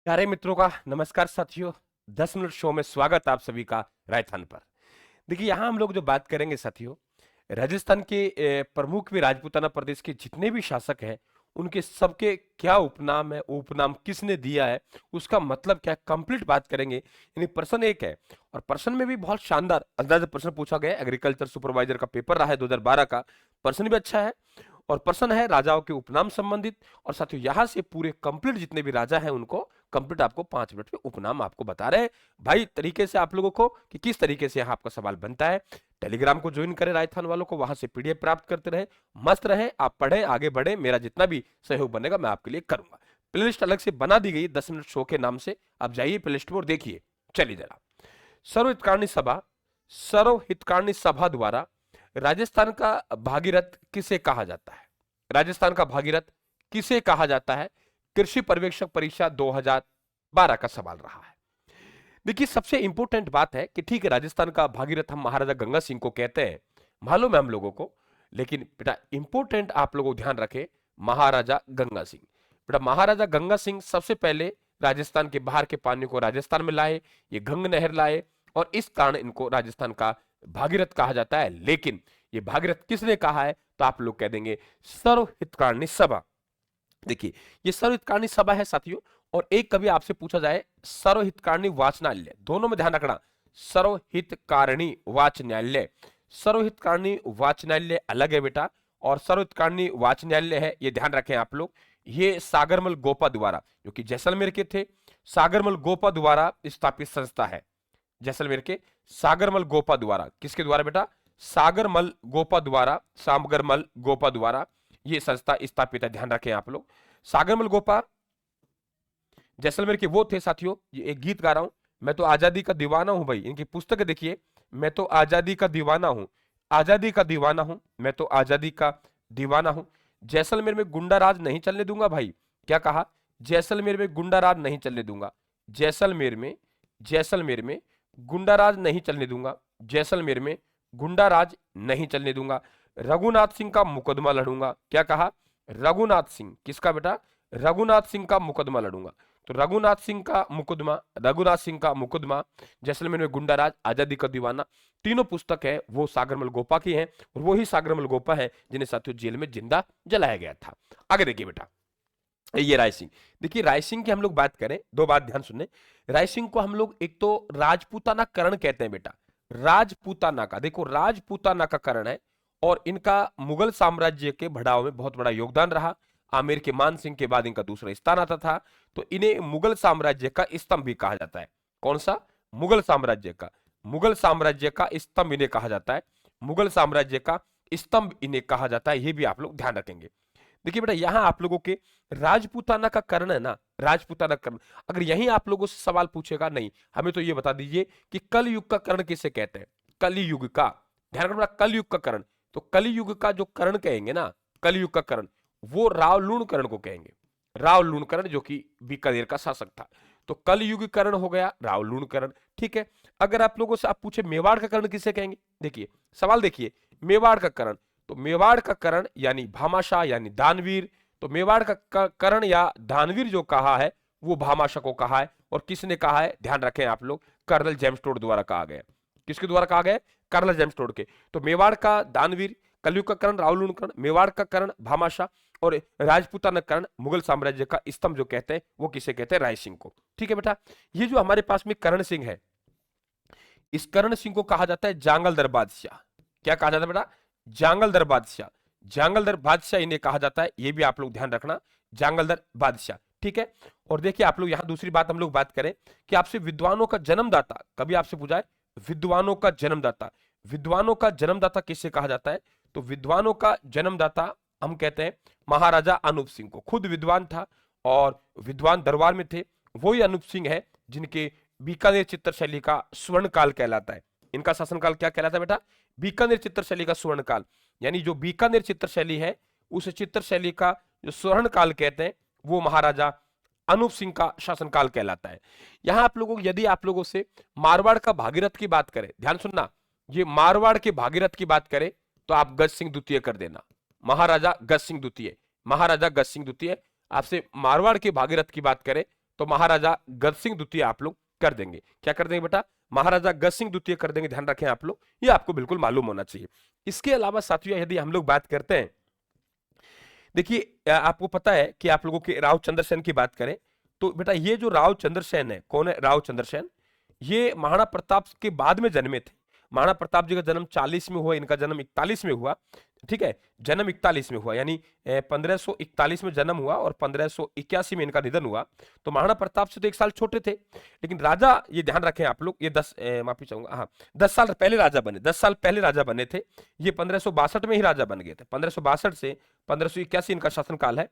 प्यारे मित्रों का नमस्कार साथियों। 10 मिनट शो में स्वागत आप सभी का राजस्थान पर। देखिए यहाँ हम लोग जो बात करेंगे साथियों, राजस्थान के प्रमुख भी राजपूताना प्रदेश के जितने भी शासक हैं उनके सबके क्या उपनाम है, उपनाम किसने दिया है, उसका मतलब क्या है, कंप्लीट बात करेंगे। यानी प्रश्न एक है और प्रश्न में भी बहुत शानदार अंदाज प्रश्न पूछा गया है। एग्रीकल्चर सुपरवाइजर का पेपर रहा है 2012 का। प्रश्न भी अच्छा है और प्रश्न है राजाओं के उपनाम संबंधित। और साथियों यहाँ से पूरे कंप्लीट जितने भी राजा हैं उनको कंप्लीट आपको 5 मिनट में उपनाम आपको बता रहे हैं भाई तरीके से आप लोगों को कि किस तरीके से यहाँ आपका सवाल बनता है। टेलीग्राम को ज्वाइन करें राजस्थान वालों को, वहां से पीडीएफ प्राप्त करते रहे, मस्त रहे, आप पढ़ें, आगे बढ़े। मेरा जितना भी सहयोग बनेगा मैं आपके लिए करूंगा। प्लेलिस्ट अलग से बना दी गई 10 मिनट शो के नाम से, आप जाइए प्लेलिस्ट पर देखिए। चलिए जरा, सर्वहितकारणी सभा, सर्वहितकारणी सभा द्वारा राजस्थान का भागीरथ किसे कहा जाता है? राजस्थान का भागीरथ किसे कहा जाता है? कृषि पर्यवेक्षक परीक्षा 2012 का सवाल रहा है। देखिए सबसे इंपॉर्टेंट बात है कि ठीक है राजस्थान का भागीरथ हम महाराजा गंगा सिंह को कहते हैं, मालूम है हम लोगों को, लेकिन बेटा इंपॉर्टेंट आप लोगों ध्यान रखें, महाराजा गंगा सिंह। बेटा महाराजा गंगा सिंह सबसे पहले राजस्थान के बाहर के पानी को राजस्थान में लाए, ये गंग नहर लाए और इस कारण इनको राजस्थान का भागीरथ कहा जाता है। लेकिन ये भागीरथ किसने कहा है? तो आप लोग कह देंगे सर्वहितकारणी सभा। देखिए ये सर्वहितकारणी सभा है साथियों। और एक कभी आपसे पूछा जाए सर्वहितकारणी वाचनालय, दोनों में ध्यान रखना, सर्वहितकारणी वाचनालय, सर्वहितकारणी वाचनालय अलग है बेटा और सर्वहितकारणी वाचनालय है, ये ध्यान रखें आप लोग। ये सागरमल गोपा द्वारा, जो कि जैसलमेर के थे, सागरमल गोपा द्वारा स्थापित संस्था है। जैसलमेर के सागरमल गोपा द्वारा, किसके द्वारा बेटा? सागरमल गोपा द्वारा, सागरमल गोपा द्वारा ये संस्था स्थापित है, ध्यान रखें आप लोग। सागरमल गोपा जैसलमेर के वो थे साथियों। ये एक गीत गा रहा हूं, मैं तो आजादी का दीवाना हूं भाई, इनकी पुस्तक देखिए, मैं तो आजादी का दीवाना हूं, आजादी का दीवाना हूं, मैं तो आजादी का दीवाना हूं, जैसलमेर में गुंडा राज नहीं चलने दूंगा भाई। क्या कहा? जैसलमेर में गुंडा राज नहीं चलने दूंगा, जैसलमेर में, जैसलमेर में गुंडा राज नहीं चलने दूंगा, जैसलमेर में गुंडा राज नहीं चलने दूंगा, रघुनाथ सिंह का मुकदमा लड़ूंगा। क्या कहा? रघुनाथ सिंह, किसका बेटा? रघुनाथ सिंह का मुकदमा लड़ूंगा। तो रघुनाथ सिंह का मुकदमा, रघुनाथ सिंह का मुकदमा, जैसलमेर में गुंडाराज, आजादी का दीवाना, तीनों पुस्तक है वो सागरमल गोपा की हैं और वो ही सागरमल गोपा है जिन्हें साथियों जेल में जिंदा जलाया गया था। आगे देखिए बेटा, ये राय सिंह। देखिए राय सिंह की हम लोग बात करें, दो बात ध्यान सुनने। राय सिंह को हम लोग एक तो राजपूताना करण कहते हैं बेटा, राजपूताना का, देखो राजपूताना का करण है और इनका मुगल साम्राज्य के बढ़ाव में बहुत बड़ा योगदान रहा। आमेर के मान सिंह के बाद इनका दूसरा स्थान आता था, तो इन्हें मुगल साम्राज्य का स्तंभ भी कहा जाता है। कौन सा? मुगल साम्राज्य का, मुगल साम्राज्य का स्तंभ इन्हें कहा जाता है, मुगल साम्राज्य का स्तंभ इन्हें कहा जाता है, ये भी आप लोग ध्यान रखेंगे। देखिए बेटा यहां आप लोगों के राजपूताना का कर्ण है ना, राजपूताना कर्ण, अगर यहीं आप लोगों से सवाल पूछेगा, नहीं हमें तो ये बता दीजिए कि कल युग का कर्ण किसे कहते हैं? कलयुग का, ध्यान रखना, कलयुग का कर्ण। तो कलयुग का जो कर्ण कहेंगे ना, कलयुग का कर्ण, वो रावलूण कर्ण को कहेंगे, रावलूण कर्ण जो कि बीकानेर का शासक था। तो कलयुग कर्ण हो गया रावलूण कर्ण, ठीक है। अगर आप लोगों से आप पूछे मेवाड़ का कर्ण किसे कहेंगे, देखिए सवाल देखिए, मेवाड़ का कर्ण, तो मेवाड़ का कर्ण यानी भामाशाह यानी दानवीर, तो मेवाड़ का कर्ण या दानवीर जो कहा है वो भामाशाह को कहा है। और किसने कहा है? ध्यान रखें आप लोग, कर्नल जेम्स टोड द्वारा कहा गया। किसके द्वारा कहा गया? कर्नल जेम्स टोड के। तो मेवाड़ का दानवीर, कलयुग का कर्ण रावलूण कर्ण, मेवाड़ का कर्ण भामाशाह और राजपूताना कर्ण मुगल साम्राज्य का स्तंभ जो कहते हैं वो किसे कहते हैं? राय सिंह को। ठीक है बेटा, ये जो हमारे पास में कर्ण सिंह है, इस कर्ण सिंह को कहा जाता है जांगलदर बादशाह। क्या कहा जाता है बेटा? जांगलदर बादशाह, जांगलदर बादशाह इन्हें कहा जाता है, ये भी आप लोग ध्यान रखना, जांगलदर बादशाह, ठीक है। और देखिए आप लोग यहां दूसरी बात हम लोग बात करें कि आपसे विद्वानों का जन्मदाता, कभी आपसे पूछा है विद्वानों का जन्मदाता, विद्वानों का जन्मदाता किससे कहा जाता है? तो विद्वानों का जन्मदाता हम कहते हैं महाराजा अनूप सिंह को। खुद विद्वान था और विद्वान दरबार में थे, वही अनूप सिंह है जिनके बीकानेर चित्रशैली का स्वर्ण काल कहलाता है। इनका शासनकाल क्या कहलाता है बेटा? बीकानेर चित्रशैली का स्वर्ण काल, यानी जो बीकानेर चित्रशैली है उस चित्रशैली का जो स्वर्ण काल कहते हैं वो महाराजा अनूप सिंह का शासनकाल कहलाता है। यहां आप लोगों, यदि आप लोगों से मारवाड़ का भागीरथ की बात करें, ध्यान सुनना, ये मारवाड़ के भागीरथ की बात करें तो आप गज सिंह द्वितीय कर देना, महाराजा गज सिंह द्वितीय, महाराजा गज सिंह द्वितीय। आपसे मारवाड़ के भागीरथ की बात करें तो महाराजा गज सिंह द्वितीय आप लोग कर देंगे। क्या कर देंगे बेटा? महाराजा गज सिंह द्वितीय कर देंगे। ध्यान रखें आप लोग, ये आपको बिल्कुल मालूम होना चाहिए। इसके अलावा साथियों यदि हम लोग बात करते हैं, देखिए आपको पता है कि आप लोगों के राव चंद्रसेन की बात करें तो बेटा ये जो राव चंद्रसेन है, कौन है राव चंद्रसेन? ये महाराणा प्रताप के बाद में जन्मे थे। महाराणा प्रताप जी का जन्म 40 में हुआ, इनका जन्म 41 में हुआ। ठीक है, जन्म 41 में हुआ, यानी 1541 में जन्म हुआ और 1581 में इनका निधन हुआ। तो महाराणा प्रताप से तो 1 साल छोटे थे, लेकिन राजा, ये ध्यान रखें आप लोग, ये 10 माफी चाहूंगा, हाँ 10 साल पहले राजा बने, 10 साल पहले राजा बने थे। ये 1562 में ही राजा बन गए थे। 1562 से 1581 इनका शासनकाल है।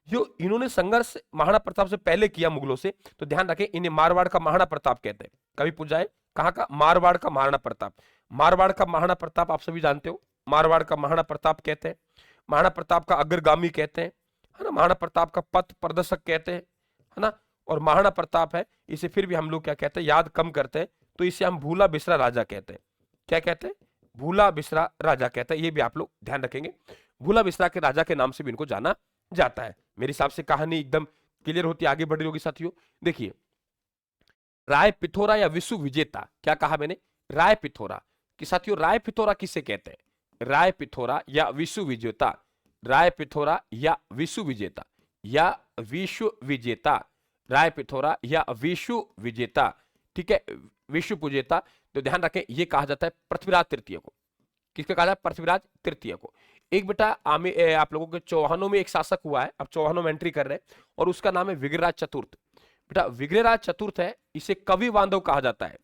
जो इन्होंने संघर्ष महाराणा प्रताप से पहले किया मुगलों से, तो ध्यान रखें इन्हें मारवाड़ का महाराणा प्रताप कहते हैं। कभी पूछा है कहाँ का? मारवाड़ का महाराणा प्रताप। मारवाड़ का महाराणा प्रताप आप सभी जानते हो, मारवाड़ का महाराणा प्रताप कहते हैं। महाराणा प्रताप का अग्रगामी कहते हैं, है ना। महाराणा प्रताप का पथ प्रदर्शक कहते हैं, है ना। और महाराणा प्रताप है, इसे फिर भी हम लोग क्या कहते हैं, याद कम करते हैं, तो इसे हम भूला बिसरा राजा कहते हैं। क्या कहते हैं? भूला बिसरा राजा कहते हैं। ये भी आप लोग ध्यान रखेंगे, भूला बिसरा के राजा के नाम से भी इनको जाना जाता है। मेरे हिसाब से कहानी एकदम क्लियर होती, आगे बढ़ रही होगी साथियों। देखिए, राय पिथौरा या विश्व विजेता, क्या कहा मैंने? राय पिथौरा कि साथियों, राय पिथौरा किसे कहते हैं? राय पिथौरा या विश्व विजेता, राय पिथौरा या विश्व विजेता, या विश्व विजेता, राय पिथौरा या विश्व विजेता। ठीक है, विश्व विजेता। तो ध्यान रखें ये कहा जाता है पृथ्वीराज तृतीय को। किसको कहा जाता है? पृथ्वीराज तृतीय को। एक बेटा आप लोगों के चौहानों में एक शासक हुआ है, अब चौहानों में एंट्री कर रहे हैं, और उसका नाम है विग्रहराज चतुर्थ। बेटा विग्रहराज चतुर्थ है, इसे कवि बांधव कहा जाता है।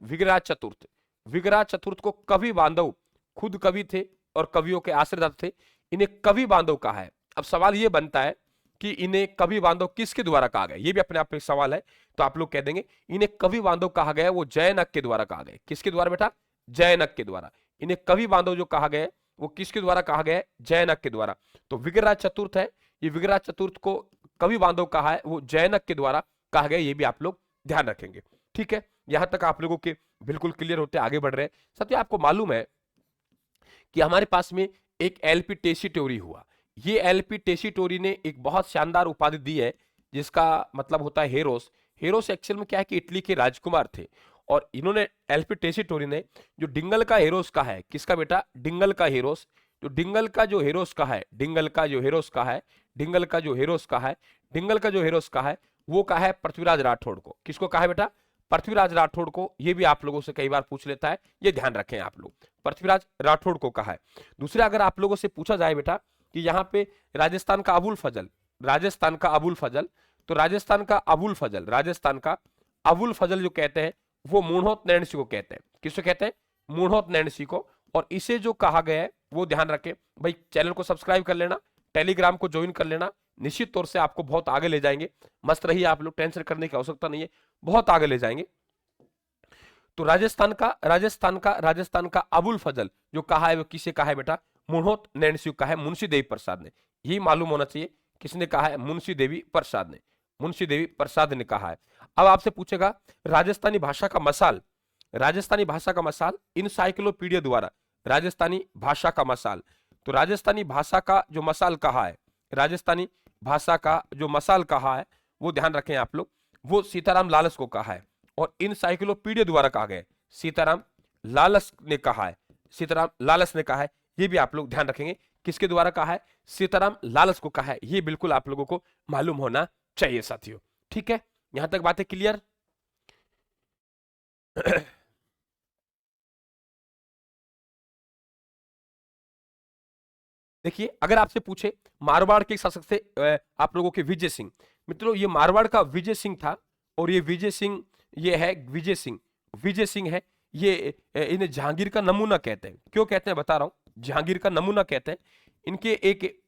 विग्रहराज चतुर्थ, विग्रहराज चतुर्थ को कवि बांधव, खुद कवि थे और कवियों के आश्रयदाता थे, इन्हें कवि बांधव कहा है। अब सवाल ये बनता है कि इन्हें कवि बांधव किसके द्वारा कहा गया? ये भी अपने आप में एक सवाल है। तो आप लोग कह देंगे इन्हें कवि बांधव कहा गया, वो जयनक के द्वारा कहा गया। किसके द्वारा बेटा? जयनक के द्वारा। इन्हें कवि बांधव जो कहा गया वो किसके द्वारा कहा गया है? जयनक के द्वारा। तो विग्रहराज चतुर्थ है, ये विग्रहराज चतुर्थ को कवि बांधव कहा है, वो जयनक के द्वारा कहा गया। ये भी आप लोग ध्यान रखेंगे। ठीक है, यहां तक आप लोगों के बिल्कुल क्लियर होते आगे बढ़ रहे हैं। साथियों आपको मालूम है कि हमारे पास में एक एलपी टेसीटोरी हुआ। ये एलपी टेसीटोरी ने एक बहुत शानदार उपाधि दी है, जिसका मतलब होता है हेरोस। हेरोस एक्चुअल में क्या है कि इटली के राजकुमार थे, और इन्होंने एलपी टेसीटोरी ने जो डिंगल का हेरोस कहा है, किसका बेटा? डिंगल का हेरोस। जो डिंगल का जो हेरोस कहा है, डिंगल का जो हेरोस कहा है, डिंगल का जो हेरोस कहा है, डिंगल का जो हेरोस कहा है, वो कहा है पृथ्वीराज राठौड़ को। किसको कहा है बेटा? पृथ्वीराज राठौड़ को। ये भी आप लोगों से कई बार पूछ लेता है, ये ध्यान रखें आप लोग, पृथ्वीराज राठौड़ को कहा है। दूसरा, अगर आप लोगों से पूछा जाए बेटा कि यहाँ पे राजस्थान का अबुल फजल, राजस्थान का अबुल फजल, तो राजस्थान का अबुल फजल, राजस्थान का अबुल फजल जो कहते हैं वो मूढ़ोत नैन सिंह को कहते हैं। किसको कहते हैं? मूढ़ोत नैन सिंह को। और इसे जो कहा गया है वो ध्यान रखें भाई, चैनल को सब्सक्राइब कर लेना, टेलीग्राम को ज्वाइन कर लेना, निश्चित तौर से आपको बहुत आगे ले जाएंगे। मस्त रहिए आप लोग, टेंशन करने की आवश्यकता नहीं है, बहुत आगे ले जाएंगे। तो राजस्थान का अबुल फजल जो कहा है वो किसे कहा है बेटा? मूढ़ोत नैन सिंह कहा है मुंशी देवी प्रसाद ने। यही मालूम होना चाहिए, किसने कहा है? मुंशी देवी प्रसाद ने, मुंशी देवी प्रसाद ने कहा है। अब आपसे पूछेगा राजस्थानी भाषा का मसाल, राजस्थानी भाषा का मसाल इनसाइक्लोपीडिया द्वारा, राजस्थानी भाषा का मसाल। तो राजस्थानी भाषा का जो मसाल कहा है, राजस्थानी भाषा का जो मसाल कहा है, वो ध्यान रखें आप लोग, वो सीताराम लालस को कहा है, और इनसाइक्लोपीडिया द्वारा कहा गया। सीताराम लालस ने कहा है, सीताराम लालस ने कहा है। ये भी आप लोग ध्यान रखेंगे, किसके द्वारा कहा है? सीताराम लालस को कहा है। ये बिल्कुल आप लोगों को मालूम होना चाहिए साथियों। ठीक है, यहां तक बातें क्लियर? देखिए, अगर आपसे पूछे मारवाड़ के शासक से आप लोगों के विजय सिंह, मित्रों ये मारवाड़ का विजय सिंह था, और ये विजय सिंह, ये है विजय सिंह, विजय सिंह है। ये इन्हें जहांगीर का नमूना कहते हैं। क्यों कहते हैं बता रहा हूं, जहांगीर का नमूना कहते हैं। इनके एक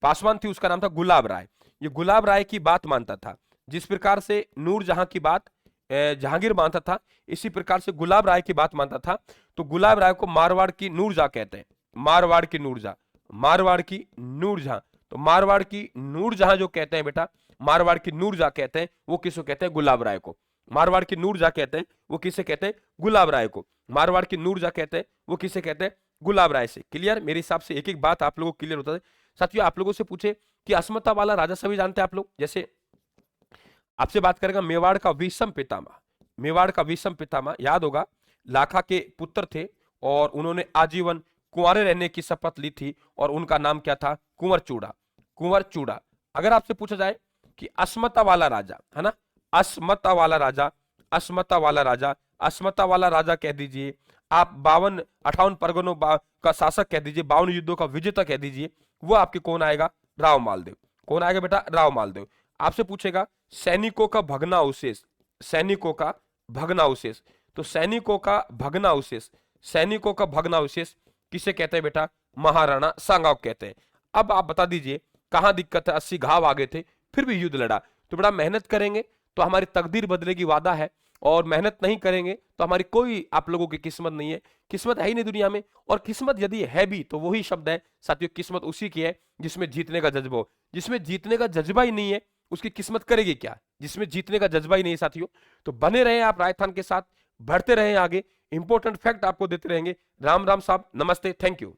पासवान थी, उसका नाम था गुलाब राय। ये गुलाब राय की बात मानता था, जिस प्रकार से नूरजहां की बात जहांगीर मानता था, इसी प्रकार से गुलाब राय की बात मानता था। तो गुलाब राय को मारवाड़ की नूरजहां कहते हैं, मारवाड़ की नूरजहां, मारवाड़ की नूरजहां। तो मारवाड़ की नूरजहां जो कहते हैं बेटा, मारवाड़ की नूरजहां कहते हैं, वो किसको कहते हैं? गुलाब राय को। मारवाड़ की नूरजहां कहते हैं, वो किसे कहते हैं? गुलाब राय को। मारवाड़ की नूरजहां कहते हैं, वो किसे कहते हैं? गुलाब राय से। क्लियर? मेरे हिसाब से एक एक बात आप लोगों को क्लियर होता है। साथियों आप लोगों से पूछे कि अस्मिता वाला राजा सभी जानते हैं आप लोग, जैसे आपसे बात करेगा मेवाड़ का विषम पितामह। मेवाड़ का विषम पितामह याद होगा, लाखा के पुत्र थे और उन्होंने आजीवन कुंवारे रहने की शपथ ली थी और उनका नाम क्या था? कुंवर चूड़ा। कुंवर चूड़ा। अगर आपसे पूछा जाए कि अस्मता वाला राजा, है ना, अस्मता वाला राजा, अस्मता वाला राजा, अस्मता वाला राजा कह दीजिए आप, 52 58 परगनों का शासक कह दीजिए, 52 युद्धों का विजेता कह दीजिए, वो आपके कौन आएगा? राव मालदेव। कौन आएगा बेटा? राव मालदेव। आपसे पूछेगा सैनिकों का भग्नावशेष, सैनिकों का भग्नावशेष, तो सैनिकों का भग्नावशेष, सैनिकों का भग्नावशेष किसे कहते हैं बेटा? महाराणा सांगाओ कहते हैं। अब आप बता दीजिए कहां दिक्कत है? 80 घाव आगे थे फिर भी युद्ध लड़ा। तो बड़ा मेहनत करेंगे तो हमारी तकदीर बदलेगी, वादा है, और मेहनत नहीं करेंगे तो हमारी कोई आप लोगों की किस्मत नहीं है। किस्मत है ही नहीं दुनिया में, और किस्मत यदि है भी तो वही शब्द है साथियों, किस्मत उसी की है जिसमें जीतने का जज्बा हो। जिसमें जीतने का जज्बा ही नहीं है उसकी किस्मत करेगी क्या? जिसमें जीतने का जज्बा ही नहीं है साथियों। तो बने रहे आप राजस्थान के साथ, बढ़ते रहे आगे, इंपॉर्टेंट फैक्ट आपको देते रहेंगे। राम राम साहब, नमस्ते, थैंक यू।